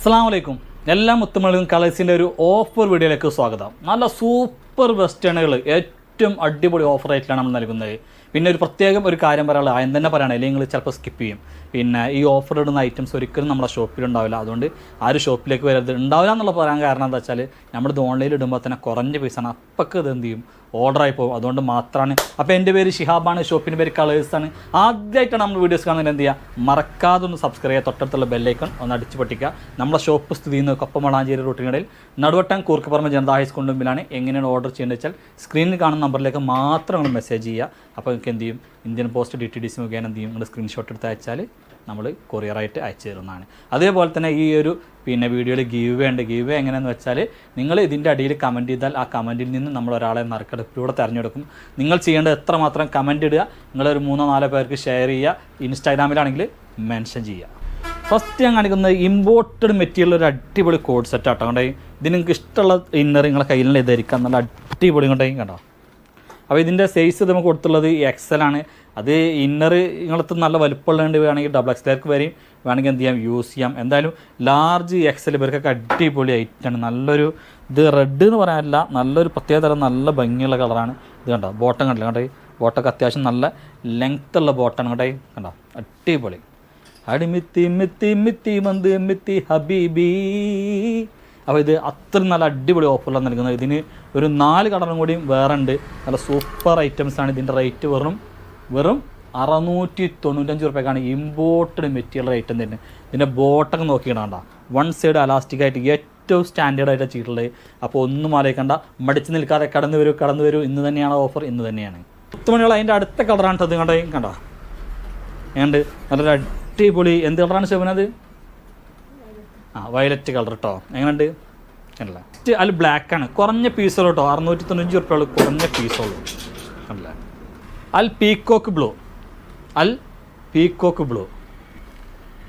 അസ്സലാമു അലൈക്കും. എല്ലാ മുത്തുമണികളും കളേഴ്സിൻ്റെ ഒരു ഓഫർ വീഡിയോയിലേക്ക് സ്വാഗതം. നല്ല സൂപ്പർ വെസ്റ്റേണുകൾ ഏറ്റവും അടിപൊളി ഓഫർ ആയിട്ടാണ് നമ്മൾ നൽകുന്നത്. പിന്നെ ഒരു പ്രത്യേകം ഒരു കാര്യം പറയാനുള്ളത് ആദ്യം തന്നെ പറയണം, അല്ലെങ്കിൽ നിങ്ങൾ ചിലപ്പോൾ സ്കിപ്പ് ചെയ്യും. പിന്നെ ഈ ഓഫർ ഇടുന്ന ഐറ്റംസ് ഒരിക്കലും നമ്മുടെ ഷോപ്പിലുണ്ടാവില്ല. അതുകൊണ്ട് ആ ഒരു ഷോപ്പിലേക്ക് വരരുത്. ഉണ്ടാവില്ല എന്നുള്ള പറയാൻ കാരണം എന്താ വെച്ചാൽ നമ്മളിത് ഓൺലൈനിൽ ഇടുമ്പോൾ തന്നെ കുറഞ്ഞ പൈസയാണ്, അപ്പൊക്കെ ഇത് എന്ത് ചെയ്യും, ഓർഡറായി പോകും. അതുകൊണ്ട് മാത്രമാണ്. അപ്പോൾ എൻ്റെ പേര് ഷിഹാബാണ്, ഷോപ്പിൻ്റെ പേര് കളേഴ്സാണ്. ആദ്യമായിട്ടാണ് നമ്മൾ വീഡിയോസ് കാണുന്നത്, എന്ത് ചെയ്യുക, മറക്കാതെ ഒന്ന് സബ്സ്ക്രൈബ് ചെയ്യുക, തൊട്ടടുത്തുള്ള ബെല്ലൈക്കൺ ഒന്ന് അടിച്ച് പൊട്ടിക്കുക. നമ്മുടെ ഷോപ്പ് സ്ഥിതി ചെയ്യുന്നത് കൊപ്പമളാഞ്ചേരി റൂട്ടിനിടയിൽ നടുവട്ടം കൂർക്കപ്പുറമെ ജനതാ ഹൈസ്കൂളിൻ്റെ മുമ്പിലാണ്. എങ്ങനെയാണ് ഓർഡർ ചെയ്യേണ്ടത് വെച്ചാൽ സ്ക്രീനിൽ കാണുന്ന നമ്പറിലേക്ക് മാത്രം നിങ്ങൾ മെസ്സേജ് ചെയ്യുക. അപ്പോൾ നിങ്ങൾക്ക് എന്ത് ചെയ്യും, ഇന്ത്യൻ പോസ്റ്റ് DTDC മുഖേന എന്ത് ചെയ്യും, നിങ്ങൾ സ്ക്രീൻഷോട്ട് എടുത്ത് അയച്ചാൽ നമ്മൾ കൊറിയറായിട്ട് അയച്ചു തരുന്നതാണ്. അതേപോലെ തന്നെ ഈ ഒരു വീഡിയോയിൽ ഗീവ് വേ ഉണ്ട്. ഗീവ് വേ എങ്ങനെയാണെന്ന് വെച്ചാൽ നിങ്ങൾ ഇതിൻ്റെ അടിയിൽ കമൻറ്റ് ചെയ്താൽ ആ കമൻറ്റിൽ നിന്ന് നമ്മൾ ഒരാളെ നറുക്കെടുപ്പിലൂടെ തിരഞ്ഞെടുക്കും. നിങ്ങൾ ചെയ്യേണ്ടത് എത്രമാത്രം കമൻറ്റ് ഇടുക, നിങ്ങളൊരു 3-4 പേർക്ക് ഷെയർ ചെയ്യുക, ഇൻസ്റ്റാഗ്രാമിലാണെങ്കിൽ മെൻഷൻ ചെയ്യുക. ഫസ്റ്റ് ഞാൻ കാണിക്കുന്നത് ഇമ്പോർട്ടഡ് മെറ്റീരിയൽ ഒരു അടിപൊളി കോഡ് സെറ്റ് ആട്ടോ. കണ്ടേ, ഇതിന് നിങ്ങൾക്ക് ഇഷ്ടമുള്ള ഇന്നർ നിങ്ങളെ കയ്യിൽ ധരിക്കാം, നല്ല അടിപൊളി കൊണ്ടേ കണ്ടോ. അപ്പോൾ ഇതിൻ്റെ സൈസ് നമുക്ക് കൊടുത്തുള്ളത് XL ആണ്. അത് ഇന്നർ നിങ്ങളത്ത് നല്ല വലുപ്പമുള്ളതുകൊണ്ട് വേണമെങ്കിൽ XXL വരെയും വേണമെങ്കിൽ എന്ത് ചെയ്യാം, യൂസ് ചെയ്യാം. എന്തായാലും ലാർജ് XL ഇവർക്കൊക്കെ അടിപൊളി ഐറ്റാണ്. നല്ലൊരു ഇത് റെഡ് എന്ന് പറയാനില്ല, നല്ലൊരു പ്രത്യേക തരം നല്ല ഭംഗിയുള്ള കളറാണ്. ഇത് കണ്ടോ, ബോട്ടം കണ്ടില്ല കണ്ടേ, ബോട്ടൊക്കെ അത്യാവശ്യം നല്ല ലെങ്ത്ത് ഉള്ള ബോട്ടാണ് കണ്ടേ, കണ്ടോ അടിപൊളി. അടിമിത്തി മിത്തി മിത്തി മന്ത് മിത്തി ഹബീബി. അപ്പോൾ ഇത് അത്ര നല്ല അടിപൊളി ഓഫറിലാണ് നൽകുന്നത്. ഇതിന് ഒരു 4 കളറും കൂടിയും വേറെ ഉണ്ട്. നല്ല സൂപ്പർ ഐറ്റംസാണ്. ഇതിൻ്റെ റേറ്റ് വെറും 695 രൂപയ്ക്കാണ്. ഇമ്പോർട്ടഡ് മെറ്റീരിയൽ ഐറ്റം തന്നെ. ഇതിൻ്റെ ബോട്ടൊക്കെ നോക്കിയിടാണ്ട, 1 സൈഡ് അലാസ്റ്റിക്കായിട്ട് ഏറ്റവും സ്റ്റാൻഡേർഡായിട്ട് ചെയ്തിട്ടുള്ളത്. അപ്പോൾ ഒന്നും ആലോചിക്കണ്ട, മടിച്ച് നിൽക്കാതെ കടന്നു വരൂ. ഇന്ന് തന്നെയാണ് ഓഫർ, ഇന്ന് തന്നെയാണ്. 10 മണികൾ അതിൻ്റെ അടുത്ത കളറാണ് അത് കണ്ടോ. ഏണ്ട് നല്ലൊരു അടിപൊളി എന്ത് കളറാണ് ശോഭനത്? വയലറ്റ് കളർ കേട്ടോ. എങ്ങനെയുണ്ട്? അല്ല അതിൽ ബ്ലാക്കാണ്. കുറഞ്ഞ പീസുള്ളൂ കേട്ടോ, 695 രൂപയുള്ളൂ, കുറഞ്ഞ പീസുള്ളൂ. അല്ല അൽ പീക്കോക്ക് ബ്ലൂ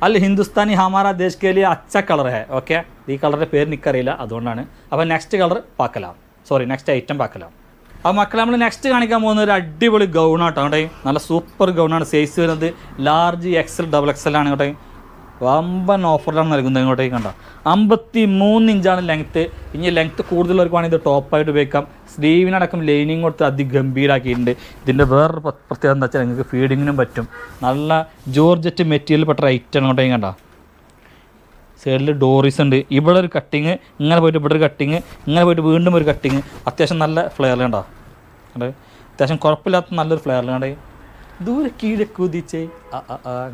അൽ ഹിന്ദുസ്ഥാനി ഹമാരാ ദേശ് കെ ലിയെ അച്ച കളർ ഹേ. ഓക്കെ, ഈ കളറിൻ്റെ പേര് എനിക്കറിയില്ല, അതുകൊണ്ടാണ്. അപ്പോൾ നെക്സ്റ്റ് ഐറ്റം പാക്കലാം. അപ്പോൾ മക്കളെ നമ്മൾ നെക്സ്റ്റ് കാണിക്കാൻ പോകുന്ന ഒരു അടിപൊളി ഗൗണാട്ടോ. കേട്ടോ നല്ല സൂപ്പർ ഗൗണാണ്. സൈസ് വരുന്നത് ലാർജ് XL XXL ആണ് കേട്ടോ. വമ്പൻ ഓഫറിലാണ് നൽകുന്നത്. ഇങ്ങോട്ടേക്ക് കണ്ടോ, 53 ഇഞ്ചാണ് ലെങ്ത്ത്. ഇനി ലെങ്ത്ത് കൂടുതലുള്ളവർക്ക് വേണമെങ്കിൽ ഇത് ടോപ്പായിട്ട് ഉപയോഗിക്കാം. സ്ലീവിനടക്കം ലൈനിങ് കൊടുത്ത് അതിഗംഭീരമാക്കിയിട്ടുണ്ട്. ഇതിൻ്റെ വേറൊരു പ്രത്യേകത എന്താ വെച്ചാൽ നിങ്ങൾക്ക് ഫീഡിങ്ങിനും പറ്റും. നല്ല ജോർജറ്റ് മെറ്റീരിയൽ പെട്ട ഐറ്റാണ്. ഇങ്ങോട്ടേക്ക് കണ്ടോ, സൈഡിൽ ഡോറീസ് ഉണ്ട്. ഇവിടെ ഒരു കട്ടിങ്, ഇങ്ങനെ പോയിട്ട് ഇവിടെ ഒരു കട്ടിങ്, ഇങ്ങനെ പോയിട്ട് വീണ്ടും ഒരു കട്ടിങ്. അത്യാവശ്യം നല്ല ഫ്ലെയറിൽ കണ്ടോ, കണ്ടേ, അത്യാവശ്യം കുഴപ്പമില്ലാത്ത നല്ലൊരു ഫ്ലെയറിൽ കണ്ടേ. ദൂരെ കീഴെ കുതിച്ചേ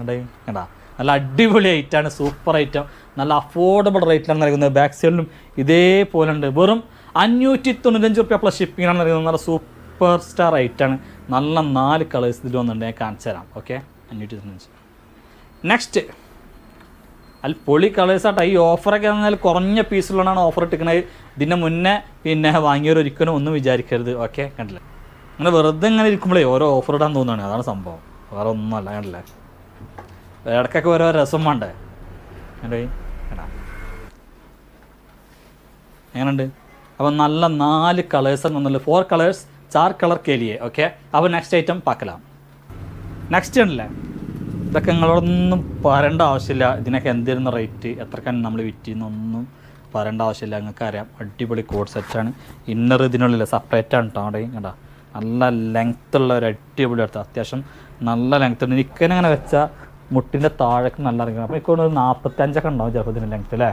കണ്ടേ, കണ്ടാ നല്ല അടിപൊളി ഐറ്റാണ്, സൂപ്പർ ഐറ്റം. നല്ല അഫോർഡബിൾ റേറ്റിലാണ് നൽകുന്നത്. ബാക്ക് സൈഡിലും ഇതേപോലെ ഉണ്ട്. വെറും 595 രൂപ പ്ലസ് ഷിപ്പിങ്ങിനാണ് നൽകുന്നത്. നല്ല സൂപ്പർ സ്റ്റാർ ഐറ്റാണ്. നല്ല 4 കളേഴ്സ് ഇതിൽ വന്നിട്ടുണ്ട്, ഞാൻ കാണിച്ചു തരാം. ഓക്കെ, 595. നെക്സ്റ്റ് അതിൽ പൊളി കളേഴ്സാട്ടോ. ഈ ഓഫറൊക്കെ എന്നാൽ കുറഞ്ഞ പീസുള്ളതാണ് ഓഫർ ഇട്ടിരിക്കുന്നത്. ഇതിൻ്റെ മുന്നേ വാങ്ങിയവരൊരിക്കലും ഒന്നും വിചാരിക്കരുത്. ഓക്കെ, കണ്ടില്ലേ, അങ്ങനെ വെറുതെ ഇങ്ങനെ ഇരിക്കുമ്പോഴേ ഓരോ ഓഫർ ഇടാൻ തോന്നുകയാണ്, അതാണ് സംഭവം, വേറെ ഒന്നുമല്ല. കണ്ടില്ലേ, ഇടയ്ക്കൊക്കെ ഓരോ രസം വേണ്ടേ. എങ്ങനെയുണ്ട്? അപ്പോൾ നല്ല 4 കളേഴ്സ് എന്നല്ല, 4 കളേഴ്സ് 4 കളർ കേലിയെ. ഓക്കെ, അപ്പോൾ നെക്സ്റ്റ് ഐറ്റം പാക്കലാം. നെക്സ്റ്റ് ഉണ്ടല്ലേ, ഇതൊക്കെ നിങ്ങളോടൊന്നും പറയേണ്ട ആവശ്യമില്ല. ഇതിനൊക്കെ എന്തായിരുന്നു റേറ്റ്, എത്രക്കാണ് നമ്മൾ വിറ്റിന്നൊന്നും പറയേണ്ട ആവശ്യമില്ല. നിങ്ങൾക്ക് അറിയാം, അടിപൊളി കോഡ് സെറ്റാണ്. ഇന്നർ ഇതിനുള്ളിൽ സെപ്പറേറ്റാണ് കേട്ടോ. അവിടെ കണ്ടോ, നല്ല ലെങ്ത്തുള്ള ഒരു അടിപൊളി അടുത്ത്, അത്യാവശ്യം നല്ല ലെങ്ത്ത് ഉണ്ട്. നിൽക്കാനങ്ങനെ വെച്ചാൽ മുട്ടിൻ്റെ താഴേക്ക് നല്ല ഇറങ്ങണം. അപ്പോൾ ഇപ്പോൾ ഒരു 45 ഉണ്ടാവും ചിലപ്പോൾ ഇതിൻ്റെ ലെങ്ത്ത് അല്ലേ.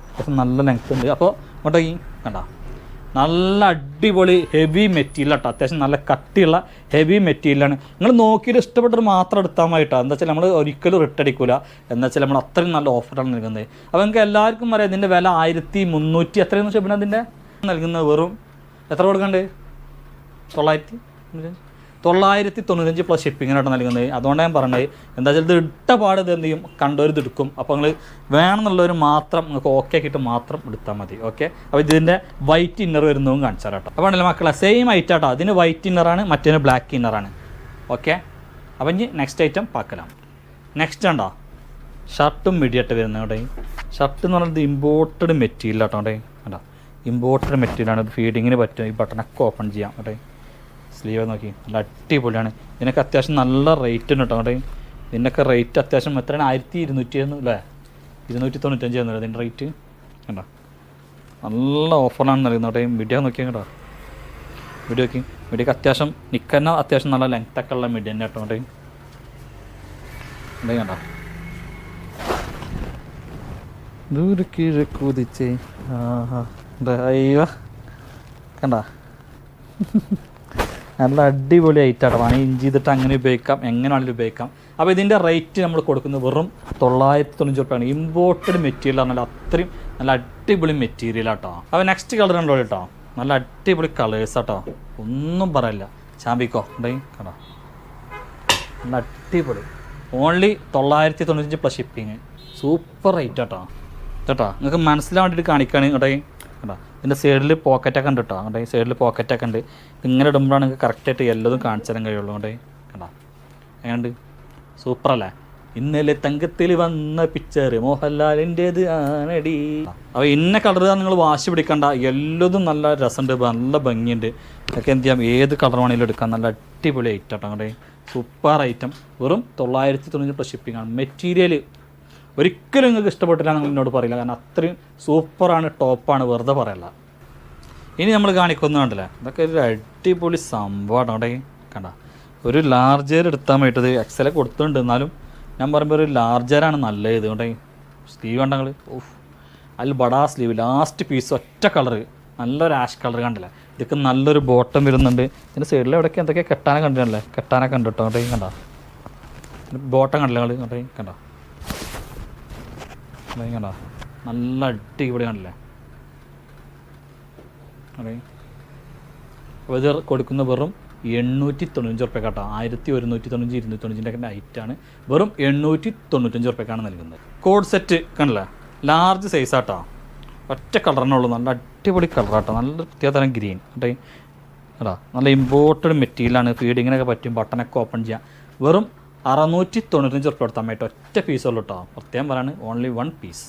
അത്യാവശ്യം നല്ല ലെങ്ത്ത് ഉണ്ട്. അപ്പോൾ ഇങ്ങോട്ടേക്ക് കണ്ടോ, നല്ല അടിപൊളി ഹെവി മെറ്റീരിയൽ കേട്ടോ. അത്യാവശ്യം നല്ല കട്ടിയുള്ള ഹെവി മെറ്റീരിയലാണ്. നിങ്ങൾ നോക്കിയിട്ട് ഇഷ്ടപ്പെട്ടൊരു മാത്രം എടുത്താൽ മതി കേട്ടോ. എന്താ വെച്ചാൽ നമ്മൾ ഒരിക്കലും റിട്ടടിക്കില്ല. എന്താ വെച്ചാൽ നമ്മൾ അത്രയും നല്ല ഓഫറാണ് നൽകുന്നത്. അപ്പോൾ നിങ്ങൾക്ക് എല്ലാവർക്കും അറിയാം ഇതിൻ്റെ വില 1300 എത്രയെന്ന് വെച്ചാൽ അതിൻ്റെ നൽകുന്നത് വെറും എത്ര കൊടുക്കണ്ട്, 995 പ്ലസ് ഷിപ്പിങ്ങിനായിട്ട് നൽകുന്നത്. അതുകൊണ്ടാണ് ഞാൻ പറഞ്ഞത്, എന്താ വെച്ചാൽ ഇത് ഇട്ട പാട് ഇത് എന്ത് ചെയ്യും, കണ്ടവർ എടുക്കും. അപ്പോൾ നിങ്ങൾ വേണമെന്നുള്ളവർ മാത്രം നിങ്ങൾക്ക് ഓക്കെ ആക്കിയിട്ട് മാത്രം എടുത്താൽ മതി. ഓക്കെ, അപ്പോൾ ഇതിൻ്റെ വൈറ്റ് ഇന്നർ വരുന്നതും കാണിച്ചാൽ കേട്ടോ. അപ്പോൾ ഉണ്ടല്ലോ മക്കളെ, സെയിം ഐറ്റം കേട്ടോ. അതിന് വൈറ്റ് ഇന്നറാണ്, മറ്റേന് ബ്ലാക്ക് ഇന്നറാണ്. ഓക്കെ, അപ്പം ഇനി നെക്സ്റ്റ് ഐറ്റം പാക്കലാം. നെക്സ്റ്റ് ഉണ്ടോ, ഷർട്ടും മിഡിയായിട്ട് വരുന്നത് കേട്ടോ. ഷർട്ട് എന്ന് പറയുന്നത് ഇമ്പോർട്ടഡ് മെറ്റീരിയൽ കേട്ടോ. കേട്ടോ, ഇമ്പോർട്ടഡ് മെറ്റീരിയലാണ്. ഫീഡിങ്ങിന് പറ്റും. ഈ ബട്ടണൊക്കെ ഓപ്പൺ ചെയ്യാം കേട്ടോ. സ്ലീവ് നോക്കി നല്ല അടിപൊളിയാണ്. ഇതിനൊക്കെ അത്യാവശ്യം നല്ല റേറ്റ് ഉണ്ട് കേട്ടോ. ഇതിനൊക്കെ റേറ്റ് അത്യാവശ്യം എത്രയാണ്, 1200 അല്ലേ. 295 ആയിരുന്നു അതിൻ്റെ റേറ്റ്. കണ്ടോ നല്ല ഓഫറാണ് നൽകുന്നത് കേട്ടോ. വീഡിയോ നോക്കിയാൽ കേട്ടോ, വീഡിയോക്ക് അത്യാവശ്യം നിൽക്കുന്ന അത്യാവശ്യം നല്ല ലെങ്ത്തൊക്കെ ഉള്ള മീഡിയ തന്നെ കേട്ടോ. ഉണ്ടെങ്കിൽ കണ്ടോ ദൂരെ കീഴെ കുതിച്ച് അയ്യോ കണ്ട നല്ല അടിപൊളി ഐറ്റാട്ടോ. വേണമെങ്കിൽ ഇഞ്ച് ചെയ്തിട്ട് അങ്ങനെ ഉപയോഗിക്കാം, എങ്ങനെ വേണമെങ്കിലും ഉപയോഗിക്കാം. അപ്പോൾ ഇതിൻ്റെ റേറ്റ് നമ്മൾ കൊടുക്കുന്നത് വെറും 990 രൂപയാണ്. ഇമ്പോർട്ടഡ് മെറ്റീരിയൽ പറഞ്ഞാൽ അത്രയും നല്ല അടിപൊളി മെറ്റീരിയലാട്ടോ. അപ്പോൾ നെക്സ്റ്റ് കളർ ഉണ്ടോ കേട്ടോ, നല്ല അടിപൊളി കളേഴ്സാട്ടോ, ഒന്നും പറയില്ല. ചാമ്പിക്കോ ഉണ്ടെങ്കിൽ കേട്ടോ നല്ല അടിപൊളി. Only 995 plus shipping. Super rate കേട്ടോ. നിങ്ങൾക്ക് മനസ്സിലാൻ വേണ്ടിയിട്ട് കാണിക്കുകയാണ് കേട്ടോ. കേട്ടോ ഇതിൻ്റെ സൈഡിൽ പോക്കറ്റൊക്കെ ഉണ്ട് കേട്ടോ. കേട്ടോ സൈഡിൽ പോക്കറ്റൊക്കെ ഉണ്ട്. ഇങ്ങനെ ഇടുമ്പോഴാണ് നിങ്ങൾക്ക് കറക്റ്റായിട്ട് എല്ലതും കാണിച്ചു തരാൻ കഴിയുള്ളൂ. കേട്ടോ കേട്ടോ എങ്ങനെയുണ്ട്, സൂപ്പറല്ലേ? ഇന്നലെ തങ്കത്തിൽ വന്ന പിക്ചർ മോഹൻലാലിൻ്റേത് ആണടി. അപ്പോൾ ഇന്ന കളർ നിങ്ങൾ വാശി പിടിക്കണ്ട, എല്ലതും നല്ല രസമുണ്ട്, നല്ല ഭംഗിയുണ്ട്. ഇതൊക്കെ എന്ത് ചെയ്യാം, ഏത് കളർ വേണമെങ്കിലും എടുക്കാം. നല്ല അടിപൊളി ഐറ്റം കേട്ടോ. കേട്ടോ സൂപ്പർ ഐറ്റം. വെറും 990 പ്ലസ് ഷിപ്പിംഗ് ആണ്. മെറ്റീരിയൽ ഒരിക്കലും നിങ്ങൾക്ക് ഇഷ്ടപ്പെട്ടില്ല നിങ്ങൾ എന്നോട് പറയില്ല, കാരണം അത്രയും സൂപ്പറാണ്, ടോപ്പാണ്, വെറുതെ പറയല്ല. ഇനി നമ്മൾ കാണിക്കുന്നുണ്ടല്ലേ, ഇതൊക്കെ ഒരു അടിപൊളി സംഭവമാണ്. അവിടെ കണ്ട ഒരു ലാർജർ എടുത്താൽ വേണ്ടത് എക്സൽ കൊടുത്തിട്ടുണ്ട്, എന്നാലും ഞാൻ പറയുമ്പോൾ ഒരു ലാർജറാണ് നല്ലത്. ഇതുകൊണ്ട് സ്ലീവ് കണ്ടങ്ങൾ അതിൽ ബടാ സ്ലീവ്, ലാസ്റ്റ് പീസ് ഒറ്റ കളർ, നല്ലൊരു ആഷ് കളർ കണ്ടില്ല. ഇതൊക്കെ നല്ലൊരു ബോട്ടം വരുന്നുണ്ട്. ഇതിൻ്റെ സൈഡിൽ എവിടെയൊക്കെ എന്തൊക്കെ കെട്ടാനൊക്കെ കണ്ടില്ലേ, കെട്ടാനൊക്കെ ഉണ്ട് കേട്ടോ. അവിടെ കണ്ട ബോട്ടം കണ്ടില്ല നിങ്ങൾ, കണ്ടോ കണ്ടോ കണ്ടോ നല്ല അടിപൊളി കണ്ടില്ലേ. അതെ അപ്പോൾ ഇത് കൊടുക്കുന്ന വെറും 895 റുപ്യ കേട്ടോ. 1195 295 ഒക്കെ ഐറ്റാണ്. വെറും 895 റുപ്യക്കാണ് നൽകുന്നത്. കോഡ് സെറ്റ് കണ്ടില്ലേ, ലാർജ് സൈസാട്ടോ, ഒറ്റ കളറിനേ ഉള്ളൂ. നല്ല അടിപൊളി കളറാട്ടോ, നല്ല പ്രത്യേകതരം ഗ്രീൻ കേട്ടോ. കേട്ടോ നല്ല ഇമ്പോർട്ടഡ് മെറ്റീരിയലാണ്, ഫീഡിങ്ങിനൊക്കെ പറ്റും, ബട്ടണൊക്കെ ഓപ്പൺ ചെയ്യാം. വെറും 695 റുപ്യ കൊടുത്താൽ മതി. ഒറ്റ പീസുള്ളൂ കേട്ടോ, പ്രത്യേകം പറയാണ്, ഓൺലി 1 പീസ്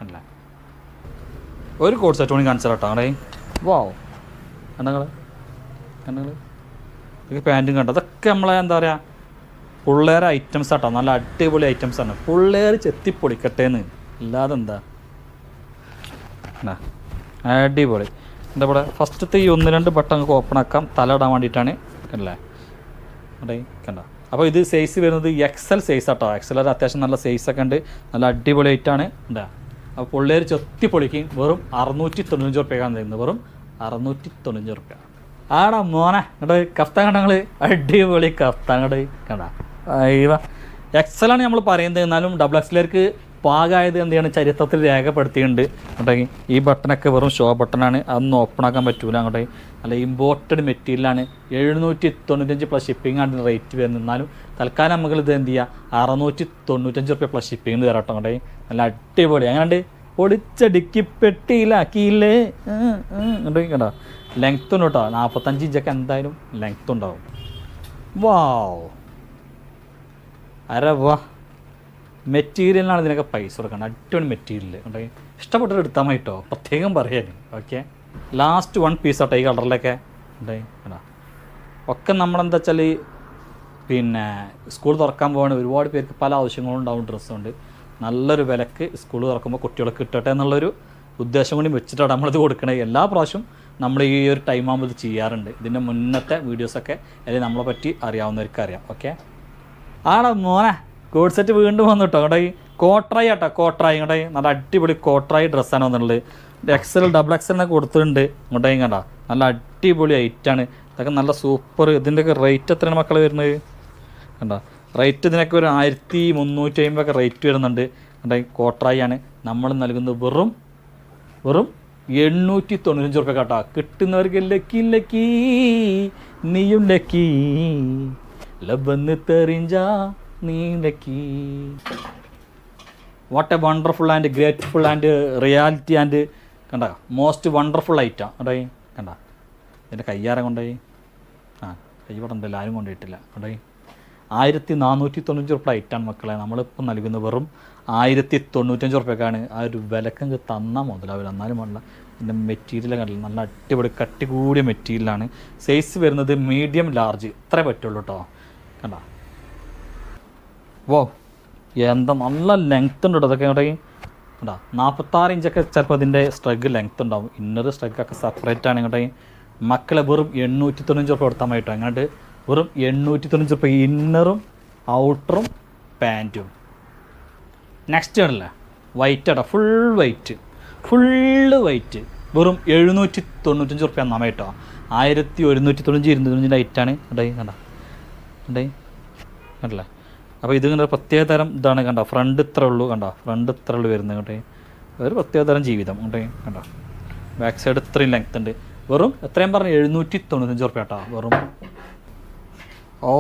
അല്ല. ഒരു കോഡ് സെറ്റ് കൂടി കാണിച്ചാൽ കേട്ടോ. അവിടെ വാവ് കണ്ടങ്ങൾ ഇതൊക്കെ പാൻറ്റും കണ്ടോ, അതൊക്കെ നമ്മളെ എന്താ പറയുക പിള്ളേരെ ഐറ്റംസ് ആട്ടോ. നല്ല അടിപൊളി ഐറ്റംസാണ്, പിള്ളേർ ചെത്തിപ്പൊളിക്കട്ടെ എന്ന്, അല്ലാതെ എന്താ അടിപൊളി. എന്താ ഇവിടെ ഫസ്റ്റത്തെ ഈ 1-2 ബട്ടൺ നമുക്ക് ഓപ്പൺ ആക്കാം, തല ഇടാൻ വേണ്ടിയിട്ടാണ് അല്ലേ. അവിടെ കണ്ട. അപ്പോൾ ഇത് സൈസ് വരുന്നത് XL സൈസ് ആട്ടോ. XL അത്യാവശ്യം നല്ല സൈസൊക്കെ ഉണ്ട്, നല്ല അടിപൊളി ആയിട്ടാണ് എന്താ. അപ്പോൾ പിള്ളേർ ചെത്തി പൊളിക്കും. വെറും 695 റുപ്യക്കാണ് തരുന്നത്, വെറും 695 റുപ്യ. ആടാ മോനെ കേട്ടോ, കഫ്താൻ കണ്ടങ്ങൾ അടിപൊളി കഫ്താൻ കണ്ട് കണ്ട. അയ്യോ XL ആണ് നമ്മൾ പറയുന്നത്, എന്നാലും XXLർക്ക് പാകമായത് എന്ത് ചെയ്യണം, ചരിത്രത്തിൽ രേഖപ്പെടുത്തിയിട്ടുണ്ട് കേട്ടോ. ഈ ബട്ടണൊക്കെ വെറും ഷോ ബട്ടണാണ്, അതൊന്നും ഓപ്പൺ ആക്കാൻ പറ്റൂല അങ്ങോട്ടേ. നല്ല ഇമ്പോർട്ടഡ് മെറ്റീരിയലാണ്. 795 പ്ലസ് ഷിപ്പിംഗ് ആണ് റേറ്റ് വരുന്നത്. എന്നാലും തൽക്കാലം നമ്മളിത് എന്ത് ചെയ്യുക, 695 റുപ്യ പ്ലസ് ഷിപ്പിംഗ് തരാം കേട്ടോ. അങ്ങോട്ടേ നല്ല അടിപൊളി അങ്ങാണ്ട് പൊടിച്ചടുക്കി പെട്ടിയിലാക്കിയില്ലേ കേട്ടോ. കേട്ടോ ലെങ്ത്തും കേട്ടോ, 45 ഇഞ്ചൊക്കെ എന്തായാലും ലെങ്ത്ത് ഉണ്ടാവും. വാവ് അരെ വാ, മെറ്റീരിയലിനാണ് ഇതിനൊക്കെ പൈസ കൊടുക്കണം. അടിപൊളി മെറ്റീരിയൽ ഉണ്ടെങ്കിൽ ഇഷ്ടപ്പെട്ടത് എടുത്താൽ മതി കേട്ടോ, പ്രത്യേകം പറയാൻ. ഓക്കെ ലാസ്റ്റ് 1 പീസ് ആട്ടോ ഈ കളറിലൊക്കെ ഉണ്ടെങ്കിൽ കേട്ടോ. ഒക്കെ നമ്മളെന്താ വെച്ചാൽ പിന്നെ സ്കൂൾ തുറക്കാൻ പോവാണ്, ഒരുപാട് പേർക്ക് പല ആവശ്യങ്ങളും ഉണ്ടാവും. ഡ്രസ്സുണ്ട് നല്ലൊരു വിലക്ക് സ്കൂൾ തുറക്കുമ്പോൾ കുട്ടികൾക്ക് കിട്ടട്ടെ എന്നുള്ളൊരു ഉദ്ദേശം കൂടി വെച്ചിട്ടാണ് നമ്മളിത് കൊടുക്കണത്. എല്ലാ പ്രാവശ്യവും നമ്മൾ ഈ ഒരു ടൈം ആകുമ്പോൾ ഇത് ചെയ്യാറുണ്ട്. ഇതിൻ്റെ മുന്നത്തെ വീഡിയോസൊക്കെ അല്ലെങ്കിൽ നമ്മളെ പറ്റി അറിയാവുന്നവർക്ക് അറിയാം. ഓക്കെ ആടാ മോനെ കോഡ് സെറ്റ് വീണ്ടും വന്നു കേട്ടോ. കേട്ടോ ഈ കോട്രായി ആട്ടോ, കോട്രായി കേട്ടോ. നല്ല അടിപൊളി കോട്രായി ഡ്രസ്സാണ് വന്നിട്ടുള്ളത്. XL XXL കൊടുത്തിട്ടുണ്ട് ഇങ്ങോട്ടേ കണ്ട. നല്ല അടിപൊളി ഐറ്റാണ് ഇതൊക്കെ, നല്ല സൂപ്പർ. ഇതിൻ്റെയൊക്കെ റേറ്റ് എത്രയാണ് മക്കൾ വരുന്നത് കണ്ടോ. റേറ്റ് ഇതിനൊക്കെ ഒരു 1350 ഒക്കെ റേറ്റ് വരുന്നുണ്ട് കേട്ടോ. കോട്രായി ആണ് നമ്മൾ നൽകുന്നത്. വെറും 895 റുപ്യ കേട്ടോ. കിട്ടുന്നവർക്ക് ലക്കി ലക്കി, നീയും ലക്കി, ലബന്ന് തെറിഞ്ചാ നീ lucky. What A wonderful and grateful and reality and കണ്ട മോസ്റ്റ് വണ്ടർഫുൾ ഐറ്റം കേട്ടോ. കണ്ട ഇതിൻ്റെ കയ്യാരം കൊണ്ടുപോയി, കൈ പടണ്ടല്ലോ, ആരും കൊണ്ടുപോയിട്ടില്ല കൊണ്ടുപോയി. 1495 റുപ്യ ഐറ്റാണ് മക്കളെ നമ്മളിപ്പോൾ നൽകുന്നത്. വെറും 1095 റുപ്യക്കാണ്. ആ ഒരു വിലക്കങ്ങ് തന്നാൽ മുതലാവില്ല. എന്നാലും വേണ്ട, ഇതിൻ്റെ മെറ്റീരിയൽ കണ്ടില്ല, നല്ല അടിപൊളി കട്ടി കൂടിയ മെറ്റീരിയലാണ്. സൈസ് വരുന്നത് മീഡിയം ലാർജ് ഇത്രേ പറ്റുള്ളൂ കേട്ടോ. കണ്ട വോ എന്താ നല്ല ലെങ്ത് ഉണ്ട് കേട്ടോ. അതൊക്കെ കേട്ടോ കേട്ടോ 46 ഇഞ്ചൊക്കെ ചിലപ്പോൾ അതിൻ്റെ സ്ട്രഗ് ലെങ്ത് ഉണ്ടാവും. ഇന്നർ സ്ട്രഗൊക്കെ സെപ്പറേറ്റ് ആണ്. ഇങ്ങോട്ട് മക്കളെ വെറും 895 രൂപ കൊടുത്താൽ മതി കേട്ടോ. അങ്ങോട്ട് വെറും 895 രൂപ ഇന്നറും ഔട്ടറും പാൻറ്റും. നെക്സ്റ്റ് ആണല്ലേ വൈറ്റ് ആട്ടോ, ഫുള്ള് വൈറ്റ് വെറും 795 റുപ്യ നമ്മ കേട്ടോ. 1195 ഐറ്റാണ് കണ്ടേ കണ്ടല്ലേ. അപ്പോൾ ഇത് കണ്ട പ്രത്യേക തരം ഇതാണ് കണ്ടോ. ഫ്രണ്ട് ഇത്ര ഉള്ളൂ വരുന്നത് കേട്ടെ. ഒരു പ്രത്യേക തരം ജീവിതം കേട്ടെ കണ്ടോ. ബാക്ക് സൈഡ് ഇത്രയും ലെങ്ത് ഉണ്ട്. വെറും എത്രയും പറഞ്ഞു 795 റുപ്യ കേട്ടോ വെറും. ഓ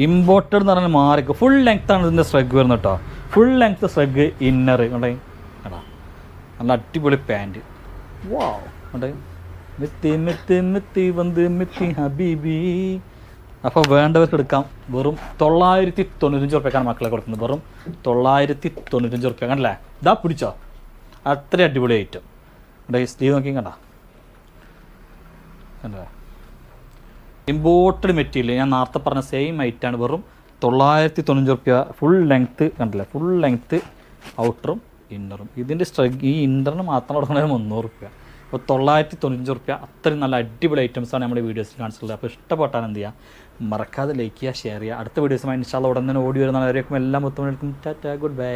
ഇമ്പോർട്ടഡ് എന്ന് പറഞ്ഞാൽ മാറിക്ക് ഫുൾ ലെങ്ത് ആണ് ഇതിൻ്റെ സ്ട്രഗ് വരുന്നത് കേട്ടോ. ഫുൾ ലെങ്ത് സ്ട്രഗ് ഇന്നർ കണ്ടേ കേട്ടോ. നല്ല അടിപൊളി പാൻറ്റ്. വാവ് കണ്ടേ മിത്തി ഹബീബി. അപ്പോൾ വേണ്ടവർക്ക് എടുക്കാം. വെറും 995 റുപ്യക്കാണ് മക്കളെ കൊടുക്കുന്നത്. വെറും 995 റുപ്യ കണ്ടല്ലേ. ഇതാ പിടിച്ചോ, അത്ര അടിപൊളി ഐറ്റം. കണ്ടേ സ്ലീവ് നോക്കി കണ്ട കണ്ടേ. ഇമ്പോർട്ടഡ് മെറ്റീരിയൽ ഞാൻ നേരത്തെ പറഞ്ഞ സെയിം ഐറ്റാണ്. വെറും 995 റുപ്യ. ഫുൾ ലെങ്ത്ത് കണ്ടില്ലേ, ഫുൾ ലെങ്ത്ത് ഔട്ടറും ഇന്നറും. ഇതിൻ്റെ സ്ട്രഗ് ഈ ഇന്നറിന് മാത്രം കൊടുക്കുന്നത് 300 റുപ്യ. അപ്പോൾ 995 റുപ്യ. അത്രയും നല്ല അടിപൊളി ഐറ്റംസാണ് നമ്മുടെ വീഡിയോസിൽ കാണിച്ചിട്ടുള്ളത്. അപ്പോൾ ഇഷ്ടപ്പെട്ടാൽ എന്ത് ചെയ്യുക, മറക്കാതെ ലൈക്ക് ചെയ്യുക, ഷെയർ ചെയ്യുക. അടുത്ത വീഡിയോസുമായി ഇൻഷാ അല്ലാഹ് ഉടൻ തന്നെ ഓടി വരുന്നവരേക്കും എല്ലാം മൊത്തം ടാറ്റാ, ഗുഡ് ബൈ.